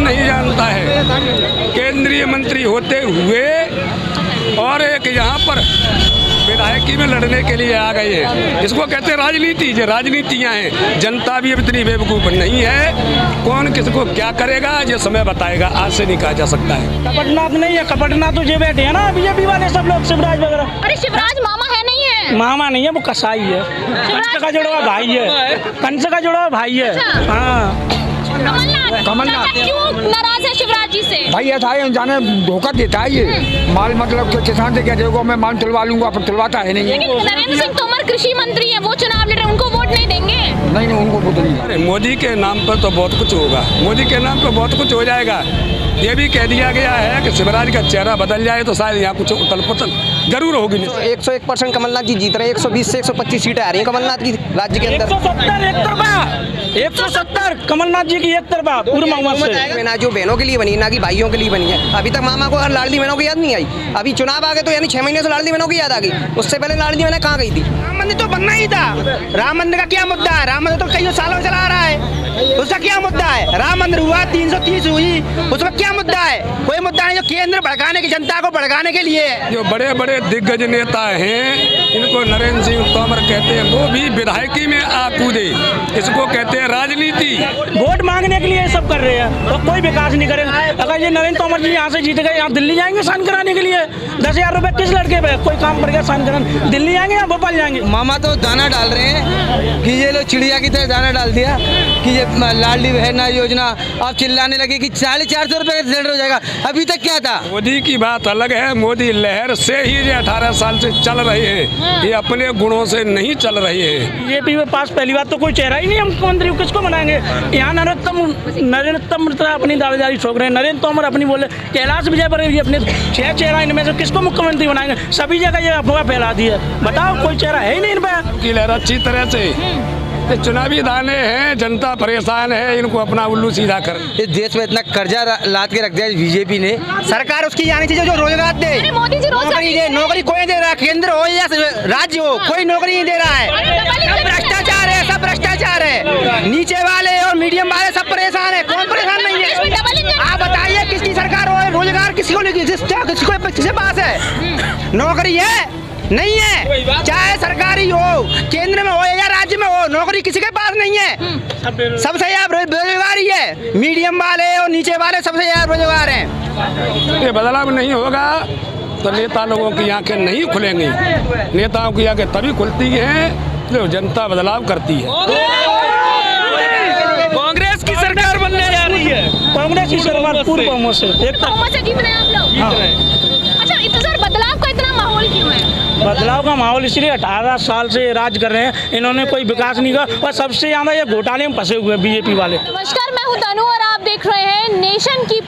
नहीं जानता है। केंद्रीय मंत्री होते हुए और एक यहाँ पर विधायकी में लड़ने के लिए आ गए हैं। इसको कहते हैं राजनीति। ये राजनीतियाँ हैं। जनता भी अब इतनी बेवकूफ़ नहीं है। कौन किसको क्या करेगा ये समय बताएगा। आज से नहीं कहा जा सकता है। कपटनाथ नहीं है, कपटनाथ तो ये बैठे हैं ना बीजेपी वाले सब लोग, शिवराज वगैरह। अरे शिवराज मामा है नहीं है? मामा नहीं है, वो कसाई है, कंस का जुड़ा हुआ भाई है, कंस का जुड़ा हुआ भाई है। हाँ कमलनाथ क्यों नाराज है शिवराज जी से? भाई ऐसा है, जाने धोखा देता है ये माल, मतलब कि किसान से क्या देगा, मैं माल तुलवा लूंगा, पर तुलवाता है नहीं। लेकिन नरेंद्र सिंह तोमर कृषि मंत्री है, वो चुनाव लड़ रहे हैं, उनको वोट नहीं देंगे? नहीं उनको वोट नहीं। अरे मोदी के नाम पर तो बहुत कुछ होगा, मोदी के नाम पर बहुत कुछ हो जाएगा। ये भी कह दिया गया है कि शिवराज का चेहरा बदल जाए तो शायद यहाँ कुछ उथल पुथल जरूर होगी। 101% कमलनाथ जी जीत रहे हैं। 120 से 125 सीटें आ रही हैं कमलनाथ की राज्य के अंदर। 170 कमलनाथ जी की एक तरफा पूर्व से। ना जो बहनों के लिए बनी, ना कि भाइयों के लिए बनी है। अभी तक मामा को लाडली बहनों की याद नहीं आई। अभी चुनाव आ गए तो यानी 6 महीने से लाडली बहनों की याद आ गई। उससे पहले लाडली बहनें कहाँ गई थी? राम मंदिर तो बनना ही था। राम मंदिर का क्या मुद्दा है? राम मंदिर तो कई सालों चला आ रहा है, उसका क्या मुद्दा है? राम मंदिर हुआ, 330 हुई, उसका क्या मुद्दा है? कोई मुद्दा नहीं। जो केंद्र भड़काने की, जनता को भड़काने के लिए। जो बड़े बड़े दिग्गज नेता हैं, इनको नरेंद्र सिंह तोमर कहते हैं, वो भी विधायकी में आ कूदे। इसको कहते हैं राजनीति। वोट मांगने के लिए ये सब कर रहे हैं और कोई विकास नहीं करेंगे। अगर ये नरेंद्र तोमर जी यहाँ से जीत गए, यहाँ दिल्ली जाएंगे साइन कराने के लिए। 10,000 रुपए किस लड़के पे कोई काम पड़ गया साइन कराने, दिल्ली जाएंगे या भोपाल जाएंगे? मामा तो दाना डाल रहे हैं कि ये लोग चिड़िया की तरह दाना डाल दिया कि ये लाडली बहन योजना। अब चिल्लाने लगे कि 450 रुपए का सिलेंडर हो जाएगा। अभी तक क्या था? मोदी की बात अलग है। मोदी लहर से ही ये 18 साल से चल रहे हैं, ये अपने गुणों से नहीं चल रहे हैं। बीजेपी में पास पहली बात तो कोई चेहरा ही नहीं है मुख्यमंत्री, किसको बनाएंगे? यहाँ नरेंद्र तोमर अपनी दावेदारी ठोक रहे हैं। नरेंद्र तोमर अपनी बोले, कैलाश विजय पर अपने 6 चेहरा, इनमें से किसको मुख्यमंत्री बनाएंगे? सभी जगह ये अफवाह फैला दी है। बताओ, कोई चेहरा है ही नहीं इन पर। की लहर अच्छी तरह से चुनावी दाने हैं, जनता परेशान है, इनको अपना उल्लू सीधा कर। इस देश में इतना कर्जा लाद के रख दिया बीजेपी ने। सरकार उसकी आनी चाहिए जो रोजगार दे। अरे मोदी जी नौकरी दे। नौकरी कोई दे रहा है, केंद्र हो या राज्य हो, कोई नौकरी नहीं दे रहा है। सब भ्रष्टाचार है, सब भ्रष्टाचार है। नीचे वाले और मीडियम वाले सब परेशान है। कौन परेशान नहीं है? आप बताइए किसकी सरकार हो, रोजगार किसको किसके पास है? नौकरी है नहीं है, चाहे सरकारी हो, केंद्र में हो या राज्य में हो, नौकरी किसी के पास नहीं है। सबसे ज्यादा बेरोजगार ही है। मीडियम वाले और नीचे वाले सबसे ज्यादा बेरोजगार हैं। ये बदलाव नहीं होगा तो नेता लोगों की आंखें नहीं खुलेंगी। नेताओं की आंखें तभी खुलती हैं जो जनता बदलाव करती है। कांग्रेस की सरकार बनने जा रही है। कांग्रेस की सरकार पूर्व बहुमत से जीत रहे हैं आप लोग। अच्छा, इतना सारा बदलाव का इतना माहौल क्यों है? बदलाव का माहौल इसलिए 18 साल से राज कर रहे हैं, इन्होंने कोई विकास नहीं किया और सबसे ज्यादा ये घोटाले में फंसे हुए हैं बीजेपी वाले। नमस्कार, मैं हूं तनु और आप देख रहे हैं नेशन की।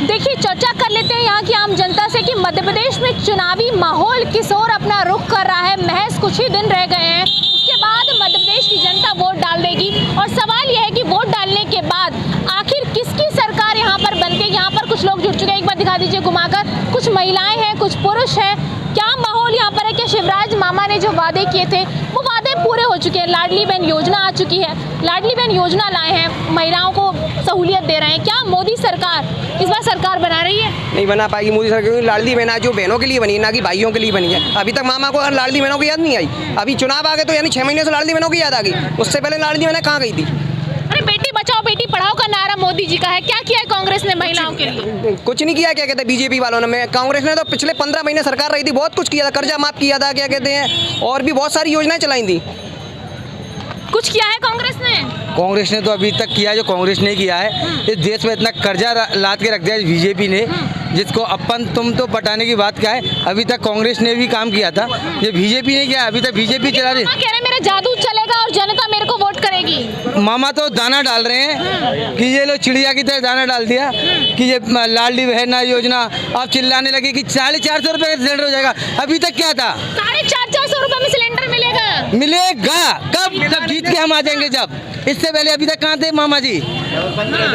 देखिए, चर्चा कर लेते हैं यहाँ की आम जनता से कि मध्य प्रदेश में चुनावी माहौल किस ओर अपना रुख कर रहा है। महज कुछ ही दिन रह गए हैं, उसके बाद मध्य प्रदेश की जनता वोट डाल देगी और सवाल यह है कि वोट डालने के बाद आखिर किसकी सरकार यहाँ पर बनती है। यहाँ पर कुछ लोग जुट चुके हैं, एक बार दिखा दीजिए घुमाकर। कुछ महिलाएं हैं, कुछ पुरुष हैं। क्या माहौल यहाँ पर है? क्या शिवराज मामा ने जो वादे किए थे वो वादे पूरे हो चुके हैं? लाडली बहन योजना आ चुकी है, लाडली बहन योजना लाए हैं, महिलाओं को सहूलियत दे रहे हैं। क्या मोदी सरकार इस बार सरकार बना रही है? नहीं बना पाएगी मोदी सरकार, क्योंकि लाडली बहन जो बहनों के लिए बनी, ना कि भाइयों के लिए बनी है। अभी तक मामा को लाडली बहनों की याद नहीं आई। अभी चुनाव आ गए तो यानी 6 महीने से लाडली बहनों की याद आ गई। उससे पहले लाडली बहनें कहाँ गई थी? अरे बेटी बचाओ बेटी पढ़ाओ का नारा मोदी जी का है, क्या किया है कांग्रेस ने महिलाओं के लिए? कुछ नहीं किया। क्या कहते हैं बीजेपी वालों ने? कांग्रेस ने तो पिछले 15 महीने सरकार रही थी, बहुत कुछ किया था, कर्जा माफ किया था, क्या कहते हैं, और भी बहुत सारी योजनाएं चलाई थी। कुछ किया है कांग्रेस ने? कांग्रेस ने तो अभी तक किया जो कांग्रेस ने किया है। इस देश में इतना कर्जा लाद के रख दिया बीजेपी ने, जिसको अपन तुम तो पटाने की बात क्या है। अभी तक कांग्रेस ने भी काम किया था, ये बीजेपी ने किया। अभी तक बीजेपी चला रही। कह रहे मेरा जादू चलेगा और जनता मेरे को वोट करेगी। मामा तो दाना डाल रहे हैं कि ये लोग चिड़िया की तरह दाना डाल दिया कि ये लाडली बहन योजना। अब चिल्लाने लगे कि 450 रुपए का सिलेंडर हो जाएगा। अभी तक क्या था? 450 रुपए में सिलेंडर मिलेगा? मिलेगा कब? जब जीत के हम आ जाएंगे। जब इससे पहले अभी तक कहाँ थे मामा जी?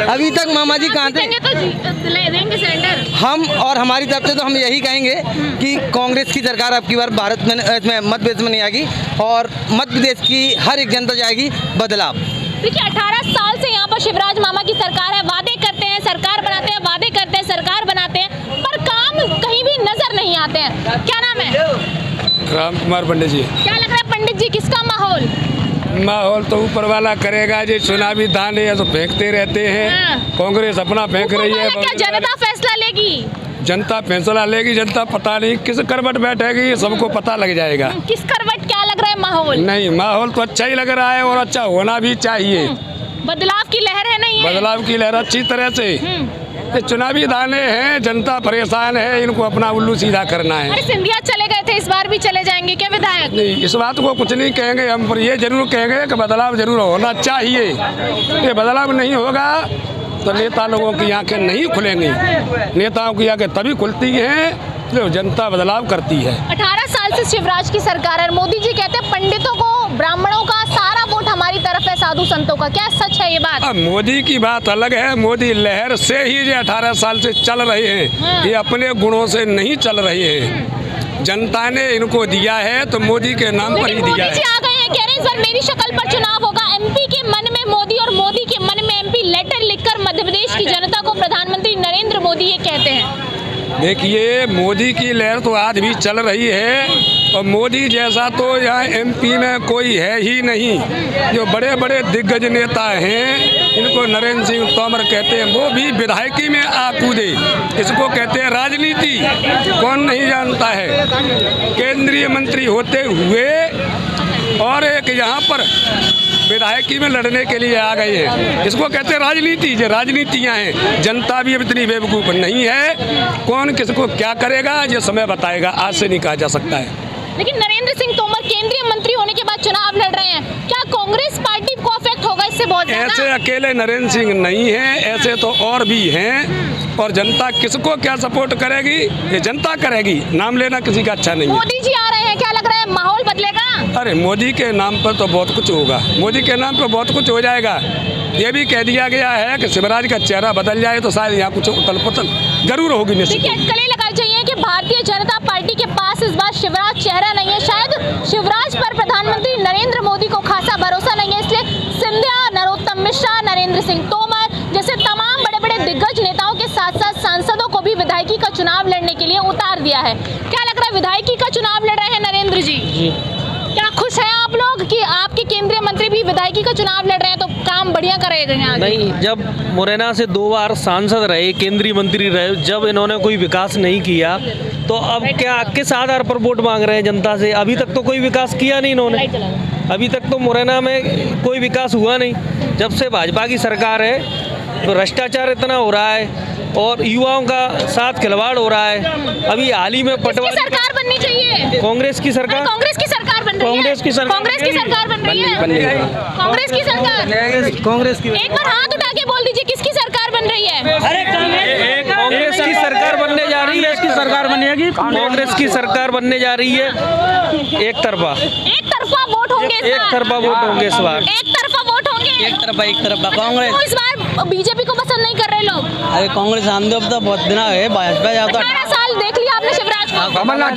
अभी तक मामा जी कहाँ थे? तो देंगे सिलेंडर। हम और हमारी तरफ से तो हम यही कहेंगे कि कांग्रेस की सरकार अब की बार भारत में इसमें मध्य प्रदेश में नहीं आएगी और मध्य प्रदेश की हर एक जनता जाएगी बदलाव। देखिए, 18 साल से यहाँ पर शिवराज मामा की सरकार है, वादे करते हैं, सरकार बनाते राम कुमार पंडित जी। क्या लग रहा है पंडित जी, किसका माहौल? माहौल तो ऊपर वाला करेगा जी। चुनावी दाने है तो फेंकते रहते हैं। हाँ। कांग्रेस अपना फेंक रही है। क्या जनता फैसला लेगी? जनता फैसला लेगी। जनता पता नहीं किस करवट बैठेगी, सबको पता लग जाएगा। किस करवट, क्या लग रहा है माहौल? नहीं, माहौल तो अच्छा ही लग रहा है और अच्छा होना भी चाहिए। बदलाव की लहर है, नहीं है? बदलाव की लहर अच्छी तरह से। ये चुनावी दाने हैं, जनता परेशान है, इनको अपना उल्लू सीधा करना है। अरे सिंधिया चले गए थे, इस बार भी चले जाएंगे क्या विधायक? नहीं, इस बात को कुछ नहीं कहेंगे हम, पर ये जरूर कहेंगे कि बदलाव जरूर होना चाहिए। ये बदलाव नहीं होगा तो नेता लोगों की आंखें नहीं खुलेंगी। नेताओं की आंखें तभी खुलती हैं जो जनता बदलाव करती है। 18 साल से शिवराज की सरकार है। मोदी जी कहते हैं पंडितों को, ब्राह्मणों का सारा वोट हमारी तरफ है, साधु संतों का। क्या सच है ये बात? अब मोदी की बात अलग है। मोदी लहर से ही जो 18 साल से चल रहे हैं, ये अपने गुणों से नहीं चल रहे हैं। जनता ने इनको दिया है तो मोदी के नाम पर ही दिया है। मोदी जी आ गए हैं, कह रहे हैं इस बार मेरी शक्ल पर चुनाव होगा। एमपी के मन में मोदी और मोदी के मन में एमपी, लेटर लिखकर मध्य प्रदेश की जनता को प्रधानमंत्री नरेंद्र मोदी ये कहते हैं। देखिए, मोदी की लहर तो आज भी चल रही है और मोदी जैसा तो यहाँ एमपी में कोई है ही नहीं। जो बड़े बड़े दिग्गज नेता हैं, इनको नरेंद्र सिंह तोमर कहते हैं, वो भी विधायकी में आ कूदे। इसको कहते हैं राजनीति। कौन नहीं जानता है? केंद्रीय मंत्री होते हुए और एक यहाँ पर विधायकी में लड़ने के लिए आ गए हैं। इसको कहते हैं राजनीति। ये राजनीतियाँ हैं। जनता भी अब इतनी बेवकूफ़ नहीं है। कौन किसको क्या करेगा ये समय बताएगा, आज से नहीं कहा जा सकता है। लेकिन नरेंद्र सिंह तोमर केंद्रीय मंत्री होने के बाद चुनाव लड़ रहे हैं, क्या कांग्रेस पार्टी को अफेक्ट होगा इससे बहुत ज्यादा? ऐसे अकेले नरेंद्र सिंह नहीं हैं, ऐसे तो और भी हैं। और जनता किसको क्या सपोर्ट करेगी ये जनता करेगी। नाम लेना किसी का अच्छा नहीं है। मोदी जी आ रहे हैं, क्या लग रहा है माहौल बदलेगा? अरे मोदी के नाम पर तो बहुत कुछ होगा। मोदी के नाम पर बहुत कुछ हो जाएगा। ये भी कह दिया गया है कि शिवराज का चेहरा बदल जाए तो शायद यहाँ कुछ उथल पुथल जरूर होगी। निश्चित देखिए, अटकलें लगाई चाहिए कि भारतीय जनता पार्टी के पास इस बार शिवराज चेहरा नहीं है। शायद शिवराज पर प्रधानमंत्री नरेंद्र मोदी को खासा भरोसा नहीं है, इसलिए सिंधिया, नरोत्तम मिश्रा, नरेंद्र सिंह तोमर जैसे तमाम बड़े बड़े दिग्गज नेताओं के साथ साथ सांसदों को भी विधायकी का चुनाव लड़ने के लिए उतार दिया है। क्या लग रहा है, विधायकी का चुनाव लड़ रहे हैं नरेंद्र जी? क्या खुश हैं आप लोग कि आपके केंद्रीय मंत्री भी विधायकी का चुनाव लड़ रहे हैं, तो काम बढ़िया करेगा आगे? नहीं, जब मुरैना से 2 बार सांसद रहे, केंद्रीय मंत्री रहे, जब इन्होंने कोई विकास नहीं किया तो अब क्या किस आधार पर वोट मांग रहे हैं जनता से? अभी तक तो कोई विकास किया नहीं इन्होंने। अभी तक तो मुरैना में कोई विकास हुआ नहीं। जब से भाजपा की सरकार है तो भ्रष्टाचार इतना हो रहा है और युवाओं का साथ खिलवाड़ हो रहा है। अभी हाल ही में किसकी सरकार बननी चाहिए? कांग्रेस की सरकार। कांग्रेस की सरकार बन रही है। कांग्रेस की सरकार। कांग्रेस की सरकार बन रही है। कांग्रेस की सरकार। कांग्रेस की। एक बार हाथ उठा के बोल दीजिए, किसकी सरकार बन रही है? कांग्रेस की सरकार बनने जा रही है। की सरकार बनेगी। कांग्रेस की सरकार बनने जा रही है। एक तरफा वोट होंगे इस बार। एक तरफा वोट होंगे इस बार। एक तरफा वोट होंगे। एक तरफा कांग्रेस। तो इस बार बीजेपी को पसंद नहीं कर रहे लोग। अरे कांग्रेस आंदे अब तो बहुत दिन है, भाजपा जाता 18 साल देख लिया आपने शिवराज को। कमलनाथ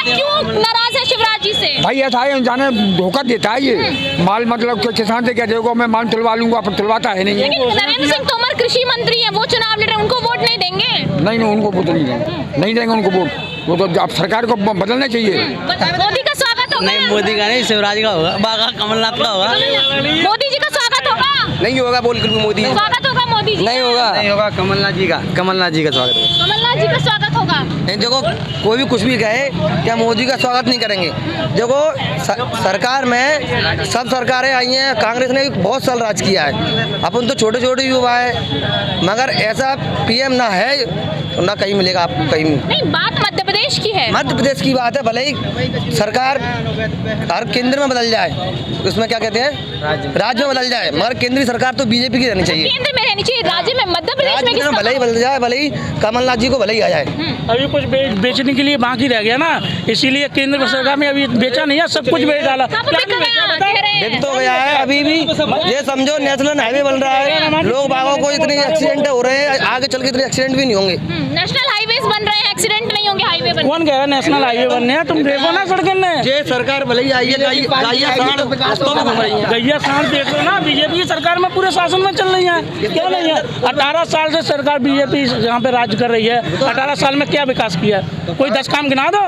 क्यों नाराज है शिवराज जी से? भाई ऐसा है, जाने धोखा देता है ये। माल मतलब कि किसान से कह देगा मैं माल तुलवा लूंगा, पर तुलवाता है नहीं। लेकिन नरेंद्र सिंह तोमर कृषि मंत्री हैं, वो चुनाव लड़ रहे हैं, उनको वोट नहीं देंगे? नहीं, उनको वोट नहीं देंगे, नहीं देंगे उनको वोट। वो तो अब सरकार को बदलना चाहिए। मोदी का स्वागत होगा? नहीं, मोदी का नहीं, शिवराज का होगा, बागा कमलनाथ का होगा। मोदी जी का स्वागत होगा? नहीं होगा, बोल कर मोदी स्वागत होगा मोदी जी? नहीं होगा कमलनाथ जी का स्वागत होगा। कमलनाथ जी का स्वागत होगा। नहीं, देखो कोई भी कुछ भी कहे, क्या मोदी का स्वागत नहीं करेंगे? देखो सरकार में सब सरकारें आई हैं, कांग्रेस ने भी बहुत साल राज किया है। अपन तो छोटे छोटे युवा है, मगर ऐसा पीएम ना है तो ना कहीं मिलेगा आपको, कहीं नहीं। बात मध्य प्रदेश की है। मध्य प्रदेश की बात है, भले ही सरकार हर केंद्र में बदल जाए, उसमें क्या कहते हैं राज्य में बदल जाए, मगर केंद्रीय सरकार तो बीजेपी की रहनी चाहिए। केंद्र में रहनी चाहिए, राज्य में, मध्य प्रदेश में किसका? भले ही बदल जाए, भले ही कमलनाथ जी को भले ही आ जाए। अभी कुछ बेचने के लिए बाकी रह गया ना, इसीलिए केंद्र सरकार ने अभी बेचा नहीं है, सब कुछ बेच डाला। बिक तो गया है। अभी भी ये समझो नेशनल हाईवे बन रहा है, लोग बागों को इतने एक्सीडेंट हो रहे हैं, आगे चल के इतने एक्सीडेंट भी नहीं होंगे। नेशनल हाईवेज बन रहे हैं, एक्सीडेंट नहीं होंगे हाईवे बन। कौन कह रहा है नेशनल हाईवे बनने हैं? तुम देखो ना सड़कें ने। ये सरकार भले ही आई है, गैया सांड देख लो ना, बीजेपी की सरकार में पूरे शासन में चल रही है। क्यों नहीं है? 18 साल से सरकार बीजेपी यहाँ पे राज कर रही है। 18 साल में क्या विकास किया? कोई 10 काम गिना दो।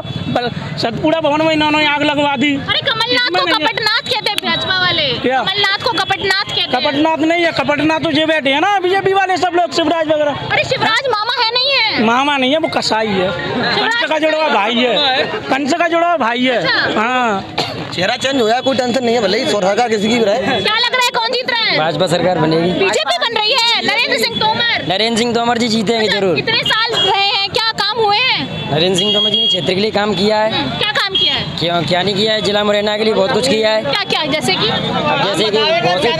सतपुड़ा भवन में इन्होंने आग लगवा दी। अरे कमलनाथ को कपटनाथ कहते हैं भाजपा वाले। क्या? कमलनाथ को कपटनाथ कहते हैं। कपटनाथ नहीं है, कपटनाथ तो जो बैठे हैं ना बीजेपी वाले सब लोग, शिवराज वगैरह। अरे शिवराज मामा है नहीं है? मामा नहीं है, वो कसाई है, कंस का जुड़ा हुआ भाई है, कंस का जुड़ा हुआ भाई है। हाँ, चेहरा चेंज हो गया, कोई टेंशन नहीं है, भले ही सरकार किसी की भी रहे। क्या लग रहा है कौन जीत रहा है? भाजपा सरकार बनेगी। बीजेपी बन रही है। नरेंद्र सिंह तोमर। नरेंद्र सिंह तोमर जी जीतेंगे जरूर। कितने साल रहे हैं, क्या काम हुए हैं? नरेंद्र सिंह तोमर जी ने क्षेत्र के लिए काम किया है। क्या काम किया है? क्यों क्या नहीं किया है, जिला मुरैना के लिए बहुत कुछ किया है। क्या क्या जैसे कि जैसे कि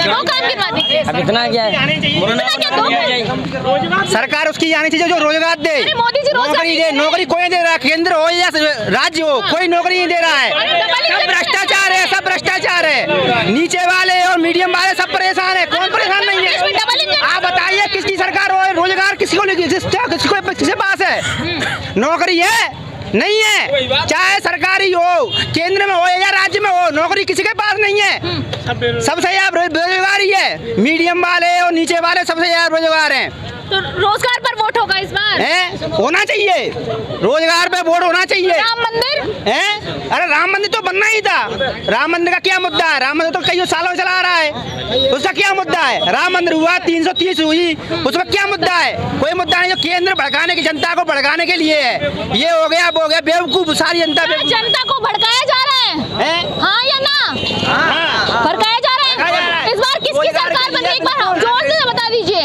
दो काम गिनवा दीजिए। अब इतना क्या है, सरकार उसकी आनी चाहिए जो रोजगार दे, अरे मोदी जी रोजगार नौकरी दे। नौकरी कोई नहीं दे रहा, केंद्र हो या राज्य हो, कोई नौकरी नहीं दे रहा है। सब भ्रष्टाचार है, सब भ्रष्टाचार है। नीचे वाले और मीडियम वाले सब परेशान है, कौन परेशान नहीं है? आप बताइए किसकी सरकार हो, रोजगार किसी को किसके पास है? नौकरी है नहीं है, चाहे सरकारी हो, केंद्र में हो या राज्य में हो, नौकरी किसी के पास नहीं है। सबसे ज्यादा बेरोजगारी है, मीडियम वाले और नीचे वाले सबसे ज्यादा बेरोजगार हैं। तो रोजगार पर वोट होगा इस बार? है होना चाहिए, रोजगार पे वोट होना चाहिए। राम मंदिर है, अरे राम मंदिर तो बनना ही था। राम मंदिर का क्या मुद्दा है? राम मंदिर तो कई सालों चला आ रहा है, उसका क्या मुद्दा है? राम मंदिर हुआ, 330 हुई, उसमें क्या मुद्दा है? कोई मुद्दा नहीं। जो केंद्र भड़काने की, जनता को भड़काने के लिए है, ये हो गया वो हो गया, बेवकूफ सारी जनता। जनता को भड़काया जा रहा है, हाँ या ना? हाँ, भड़काया जा रहा है। इस बार किसकी सरकार बन रही है, एक बार जोर से बता दीजिए।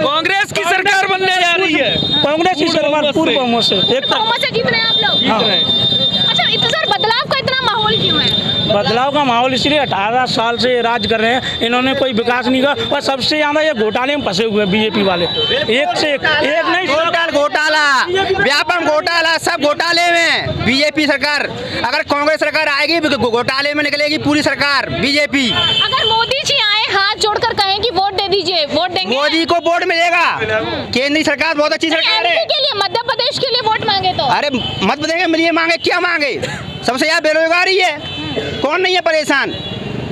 कांग्रेस की सरकार बनने जा रही है। कांग्रेस की सरकार पूर्ण बहुमत से, एक बहुमत से जीत रहे हैं आप लोग। अच्छा, इतना बदलाव का इतना माहौल क्यों है? बदलाव का माहौल इसलिए 18 साल से राज कर रहे हैं, इन्होंने कोई विकास नहीं किया और सबसे ज्यादा ये घोटाले में फंसे हुए हैं बीजेपी वाले। एक से एक नहीं, घोटाला, व्यापक घोटाला, सब घोटाले में बीजेपी सरकार। अगर कांग्रेस सरकार आएगी घोटाले में निकलेगी पूरी सरकार बीजेपी। अगर मोदी जी आए हाथ जोड़कर कहें कि वोट दे दीजिए, वोट देंगे? मोदी को वोट मिलेगा, केंद्रीय सरकार बहुत अच्छी सरकार है। एमपी के लिए, मध्य प्रदेश के लिए वोट मांगे तो? अरे मत बताएंगे, मिलिए मांगे क्या मांगे? सबसे ज्यादा बेरोजगारी है, कौन नहीं है परेशान?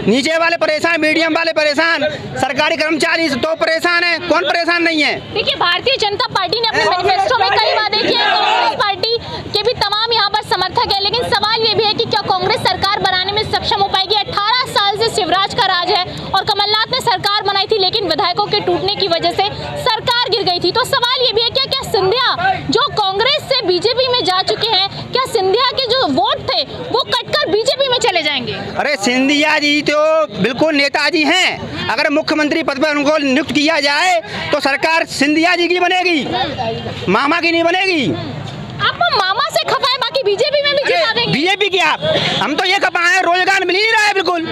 नीचे वाले परेशान, मीडियम वाले परेशान, सरकारी कर्मचारी तो परेशान है, कौन परेशान नहीं है? देखिए, भारतीय जनता पार्टी ने अपने मैनिफेस्टो में कई वादे किए हैं, कांग्रेस पार्टी के भी तमाम यहाँ पर समर्थक है, लेकिन सवाल ये भी है कि क्या कांग्रेस सरकार बनाने में सक्षम हो पाएगी? 18 साल से शिवराज का राज है और कमलनाथ ने सरकार बनाई थी, लेकिन विधायकों के टूटने की वजह से सरकार गिर गई थी। तो सवाल ये भी है क्या सिंधिया जो कांग्रेस से बीजेपी में जा चुके हैं, क्या सिंधिया के जो वोट थे वो कटकर बीजेपी में चले जाएंगे? अरे सिंधिया जी तो बिल्कुल नेताजी हैं, अगर मुख्यमंत्री पद पर उनको नियुक्त किया जाए तो सरकार सिंधिया जी की बनेगी, मामा की नहीं बनेगी। आप मामा से खपाए, बाकी बीजेपी में भी जिता देंगे। बीजेपी की आप, हम तो ये खपाए, रोजगार मिल ही नहीं रहा है बिल्कुल,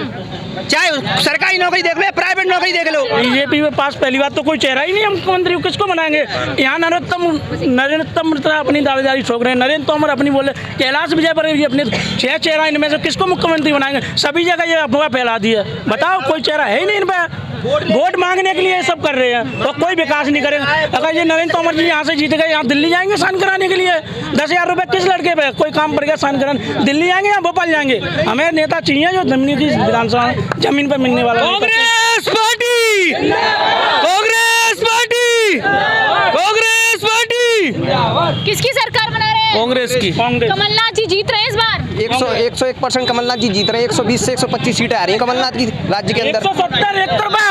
चाहे सरकारी नौकरी देख लो, प्राइवेट नौकरी देख लो। बीजेपी में पास पहली बात तो कोई चेहरा ही नहीं है, मुख्यमंत्री किसको बनाएंगे? यहाँ नरेंद्र अपनी दावेदारी ठोक रहे हैं, नरेंद्र तोमर अपनी बोले, कैलाश विजय पर अपने 6 चेहरा, इनमें से किसको मुख्यमंत्री बनाएंगे? सभी जगह ये अफवाह फैला दी है, बताओ कोई चेहरा है ही नहीं इन पर। वोट मांगने के लिए ये सब कर रहे हैं और कोई विकास नहीं करेंगे। अगर ये नरेंद्र तोमर जी यहाँ से जीत गए, यहाँ दिल्ली जाएंगे साइन कराने के लिए 10,000 रुपये किस लड़के पे कोई काम पड़ गया साइन कराने, दिल्ली जाएंगे या भोपाल जाएंगे? हमें नेता चाहिए जो जमीन की विधानसभा जमीन पर मिलने वाला। Congress party, Congress party, Congress party. किसकी सरकार बना रहे हैं? कांग्रेस की। कमलनाथ जी जीत रहे हैं इस बार। 101% कमलनाथ जी जीत रहे हैं। 120 से 125 सीटें आ रही हैं कमलनाथ की राज्य के अंदर। 170 एक तरफा,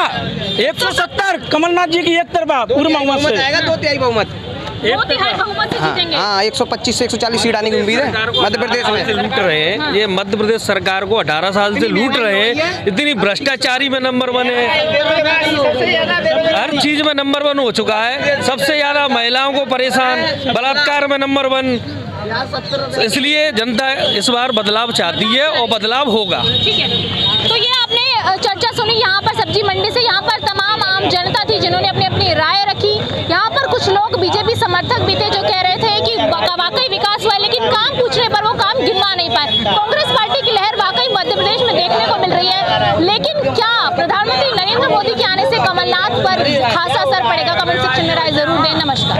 170 कमलनाथ जी की एक तरफा पूर्ण बहुमत से आएगा, 2/3 बहुमत। 2/3 बहुमत से जीतेंगे। हाँ, 125 से 140 सीट आने की उम्मीद है मध्य प्रदेश में। लूट रहे हैं ये मध्य प्रदेश सरकार को 18 साल से लूट रहे हैं। इतनी भ्रष्टाचारी में नंबर 1 है, हर चीज में नंबर 1 हो चुका है। सबसे ज्यादा महिलाओं को परेशान, बलात्कार में नंबर 1। इसलिए जनता इस बार बदलाव चाहती है और बदलाव होगा। ठीक है, तो ये आपने चर्चा सुनी यहाँ पर सब्जी मंडी से। यहाँ पर तमाम आम जनता थी जिन्होंने अपनी अपनी राय रखी। यहाँ पर कुछ लोग बीजेपी समर्थक भी थे जो कह रहे थे कि वाकई विकास हुआ है, लेकिन काम पूछने पर वो काम गिनवा नहीं पाए। कांग्रेस पार्टी की लहर वाकई मध्य प्रदेश में देखने को मिल रही है, लेकिन क्या प्रधानमंत्री नरेंद्र मोदी के आने से कमलनाथ पर खासा असर पड़ेगा? कमेंट सेक्शन में राय जरूर दें। नमस्कार।